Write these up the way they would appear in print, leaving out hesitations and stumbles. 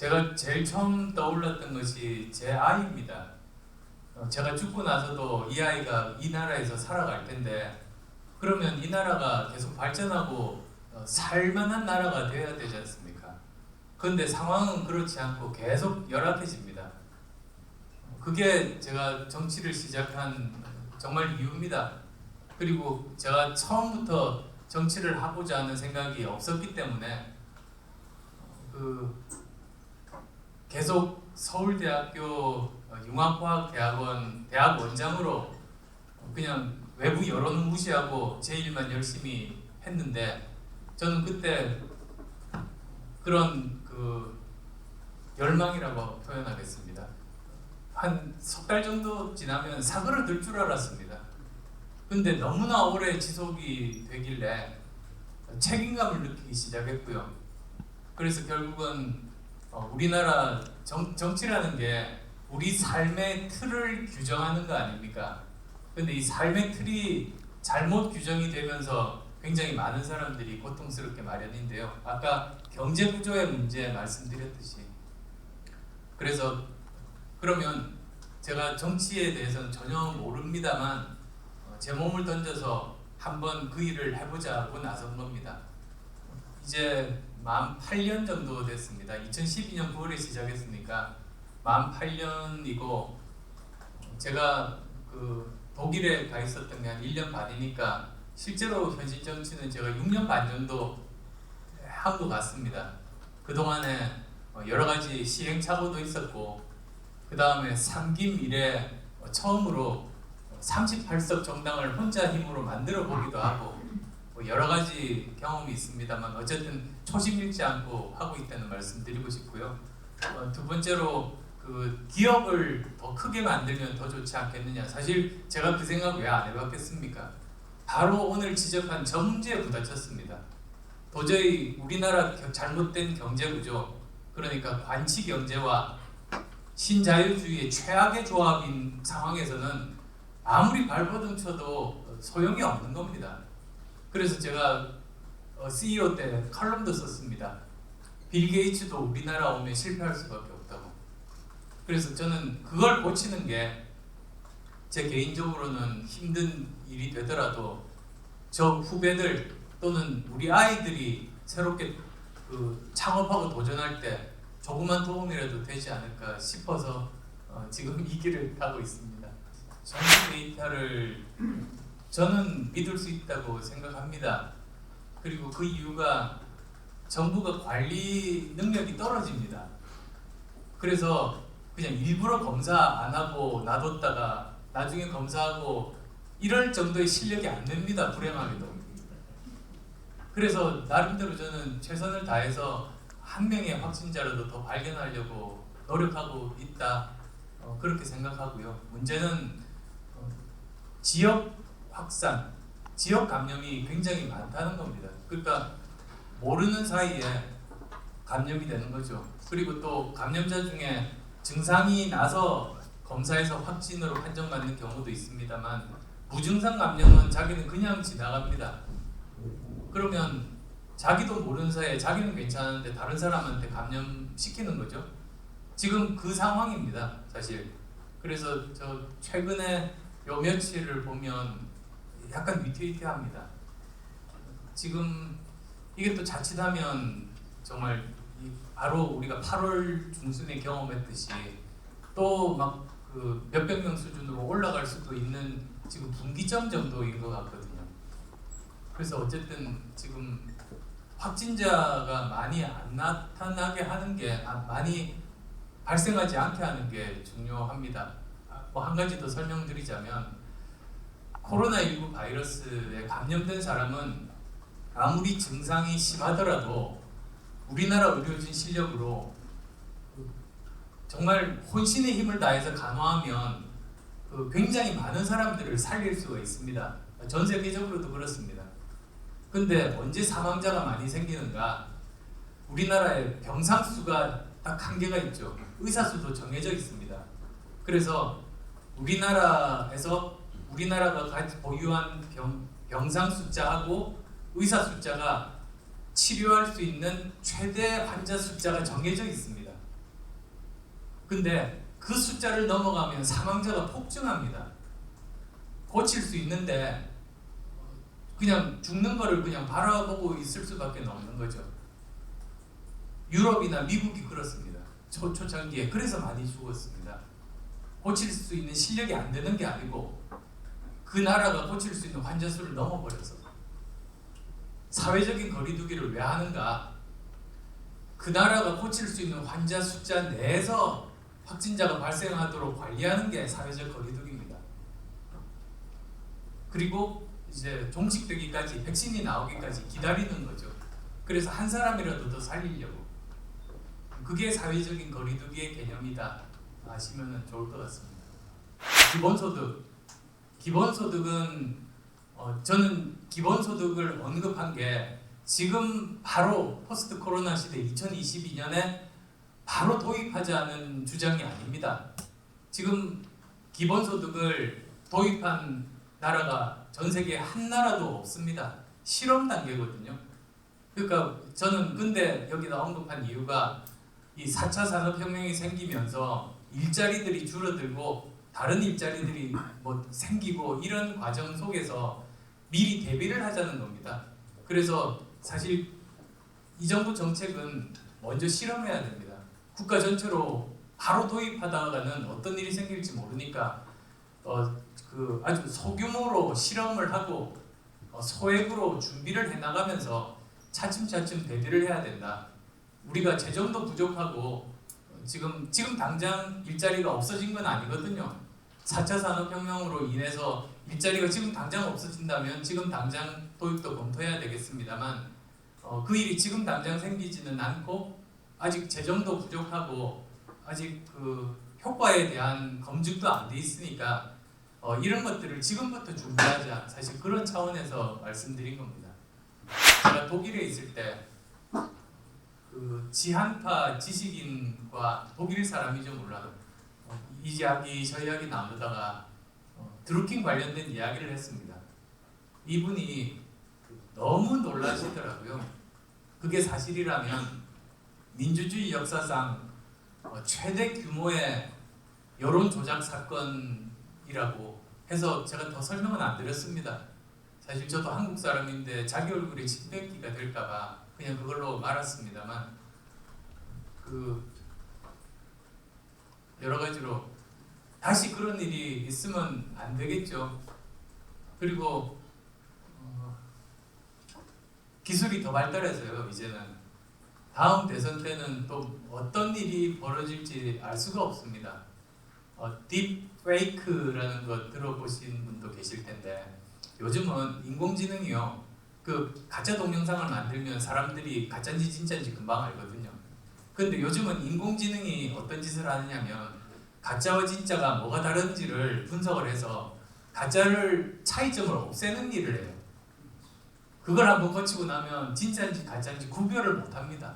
제가 제일 처음 떠올랐던 것이 제 아이입니다. 제가 죽고 나서도 이 아이가 이 나라에서 살아갈 텐데 그러면 이 나라가 계속 발전하고 살만한 나라가 되어야 되지 않습니까? 그런데 상황은 그렇지 않고 계속 열악해집니다. 그게 제가 정치를 시작한 정말 이유입니다. 그리고 제가 처음부터 정치를 하고자 하는 생각이 없었기 때문에 계속 서울대학교 융합과학대학원 대학 원장으로 그냥 외부 여론은 무시하고 제 일만 열심히 했는데 저는 그때 그런 열망이라고 표현하겠습니다. 한 석 달 정도 지나면 사그러들 줄 알았습니다. 근데 너무나 오래 지속이 되길래 책임감을 느끼기 시작했고요. 그래서 결국은 우리나라 정치라는 게 우리 삶의 틀을 규정하는 거 아닙니까? 근데 이 삶의 틀이 잘못 규정이 되면서 굉장히 많은 사람들이 고통스럽게 마련인데요. 아까 경제 구조의 문제 말씀드렸듯이 그래서 그러면 제가 정치에 대해서는 전혀 모릅니다만 제 몸을 던져서 한번 그 일을 해보자 하고 나선 겁니다. 이제 만 8년 정도 됐습니다. 2012년 9월에 시작했으니까 만 8년이고 제가 독일에 가 있었던 게 한 1년 반이니까 실제로 현실 정치는 제가 6년 반 정도 한 것 같습니다. 그동안에 여러 가지 시행착오도 있었고 그 다음에 삼김 이래 처음으로 38석 정당을 혼자 힘으로 만들어 보기도 하고 여러 가지 경험이 있습니다만 어쨌든 초심 잃지 않고 하고 있다는 말씀 드리고 싶고요. 두 번째로 기업을 더 크게 만들면 더 좋지 않겠느냐. 사실 제가 그 생각 왜 안 해봤겠습니까? 바로 오늘 지적한 저 문제에 부딪혔습니다. 도저히 우리나라 잘못된 경제 구조, 그러니까 관치 경제와 신자유주의의 최악의 조합인 상황에서는 아무리 발버둥 쳐도 소용이 없는 겁니다. 그래서 제가 CEO 때 칼럼도 썼습니다. 빌 게이츠도 우리나라 오면 실패할 수밖에 없다고. 그래서 저는 그걸 고치는 게 제 개인적으로는 힘든 일이 되더라도 저 후배들 또는 우리 아이들이 새롭게 창업하고 도전할 때 조그만 도움이라도 되지 않을까 싶어서 지금 이 길을 가고 있습니다. 정치 데이터를 저는 믿을 수 있다고 생각합니다. 그리고 그 이유가 정부가 관리 능력이 떨어집니다. 그래서 그냥 일부러 검사 안 하고 놔뒀다가 나중에 검사하고 이럴 정도의 실력이 안 됩니다. 불행하게도. 그래서 나름대로 저는 최선을 다해서 한 명의 확진자라도 더 발견하려고 노력하고 있다. 그렇게 생각하고요. 문제는 지역 확산, 지역 감염이 굉장히 많다는 겁니다. 그러니까 모르는 사이에 감염이 되는 거죠. 그리고 또 감염자 중에 증상이 나서 검사에서 확진으로 판정받는 경우도 있습니다만 무증상 감염은 자기는 그냥 지나갑니다. 그러면 자기도 모르는 사이에 자기는 괜찮은데 다른 사람한테 감염시키는 거죠. 지금 그 상황입니다. 사실. 그래서 저 최근에 요 며칠을 보면 약간 위태위태합니다. 지금 이게 또 자칫하면 정말 바로 우리가 8월 중순에 경험했듯이 또 막 몇백 명 수준으로 올라갈 수도 있는 지금 분기점 정도인 것 같거든요. 그래서 어쨌든 지금 확진자가 많이 안 나타나게 하는 게 많이 발생하지 않게 하는 게 중요합니다. 한 가지 더 설명드리자면 코로나19 바이러스에 감염된 사람은 아무리 증상이 심하더라도 우리나라 의료진 실력으로 정말 혼신의 힘을 다해서 간호하면 굉장히 많은 사람들을 살릴 수가 있습니다. 전 세계적으로도 그렇습니다. 근데 언제 사망자가 많이 생기는가? 우리나라의 병상 수가 딱 한계가 있죠. 의사 수도 정해져 있습니다. 그래서 우리나라에서 우리나라가 보유한 병상 숫자하고 의사 숫자가 치료할 수 있는 최대 환자 숫자가 정해져 있습니다. 근데 그 숫자를 넘어가면 사망자가 폭증합니다. 고칠 수 있는데 그냥 죽는 거를 그냥 바라보고 있을 수밖에 없는 거죠. 유럽이나 미국이 그렇습니다. 초창기에 그래서 많이 죽었습니다. 고칠 수 있는 실력이 안 되는 게 아니고 그 나라가 고칠 수 있는 환자 수를 넘어버려서. 사회적인 거리두기를 왜 하는가? 그 나라가 고칠 수 있는 환자 숫자 내에서 확진자가 발생하도록 관리하는 게 사회적 거리두기입니다. 그리고 이제 종식되기까지, 백신이 나오기까지 기다리는 거죠. 그래서 한 사람이라도 더 살리려고. 그게 사회적인 거리두기의 개념이다 아시면 좋을 것 같습니다. 기본소득은 저는 기본소득을 언급한 게 지금 바로 포스트 코로나 시대 2022년에 바로 도입하자는 주장이 아닙니다. 지금 기본소득을 도입한 나라가 전 세계에 한 나라도 없습니다. 실험 단계거든요. 그러니까 저는 근데 여기다 언급한 이유가 이 4차 산업혁명이 생기면서 일자리들이 줄어들고 다른 일자리들이 뭐 생기고 이런 과정 속에서 미리 대비를 하자는 겁니다. 그래서 사실 이 정부 정책은 먼저 실험해야 됩니다. 국가 전체로 바로 도입하다가는 어떤 일이 생길지 모르니까 아주 소규모로 실험을 하고 소액으로 준비를 해나가면서 차츰차츰 대비를 해야 된다. 우리가 재정도 부족하고 지금 당장 일자리가 없어진 건 아니거든요. 4차 산업혁명으로 인해서 일자리가 지금 당장 없어진다면 지금 당장 도입도 검토해야 되겠습니다만 그 일이 지금 당장 생기지는 않고 아직 재정도 부족하고 아직 그 효과에 대한 검증도 안 돼 있으니까 이런 것들을 지금부터 준비하자. 사실 그런 차원에서 말씀드린 겁니다. 제가 독일에 있을 때 그 지한파 지식인과 독일 사람이죠 몰라도 이 이야기 저 이야기 나누다가 드루킹 관련된 이야기를 했습니다. 이분이 너무 놀라시더라고요. 그게 사실이라면 민주주의 역사상 최대 규모의 여론 조작 사건이라고 해서 제가 더 설명은 안 드렸습니다. 사실 저도 한국 사람인데 자기 얼굴에 침 뱉기가 될까봐 그냥 그걸로 말았습니다만 여러 가지로 다시 그런 일이 있으면 안 되겠죠. 그리고 기술이 더 발달해서요. 이제는 다음 대선 때는 또 어떤 일이 벌어질지 알 수가 없습니다. 딥페이크라는 거 들어보신 분도 계실 텐데 요즘은 인공지능이요. 그 가짜 동영상을 만들면 사람들이 가짜인지 진짜인지 금방 알거든요. 근데 요즘은 인공지능이 어떤 짓을 하느냐면 가짜와 진짜가 뭐가 다른지를 분석을 해서 가짜를 차이점을 없애는 일을 해요. 그걸 한번 거치고 나면 진짜인지 가짜인지 구별을 못합니다.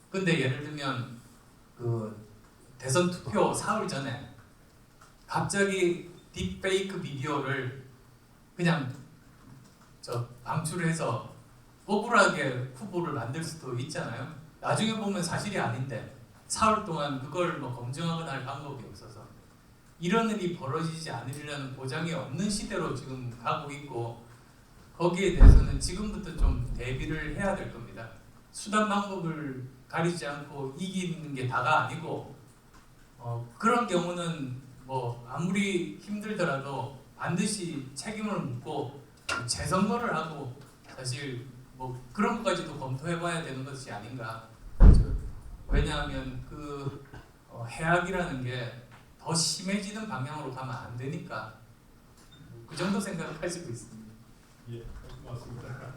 근데 예를 들면 그 대선 투표 사흘 전에 갑자기 딥페이크 비디오를 그냥 방출해서 억울하게 후보를 만들 수도 있잖아요. 나중에 보면 사실이 아닌데 사흘 동안 그걸 검증하거나 할 방법이 없어서 이런 일이 벌어지지 않으리라는 보장이 없는 시대로 지금 가고 있고 거기에 대해서는 지금부터 좀 대비를 해야 될 겁니다. 수단 방법을 가리지 않고 이기는 게 다가 아니고 그런 경우는 아무리 힘들더라도 반드시 책임을 묻고 재선거를 하고 사실 그런 것까지도 검토해봐야 되는 것이 아닌가. 왜냐하면 그 해악이라는 게 더 심해지는 방향으로 가면 안 되니까 그 정도 생각을 가지고 있습니다. 예, 고맙습니다.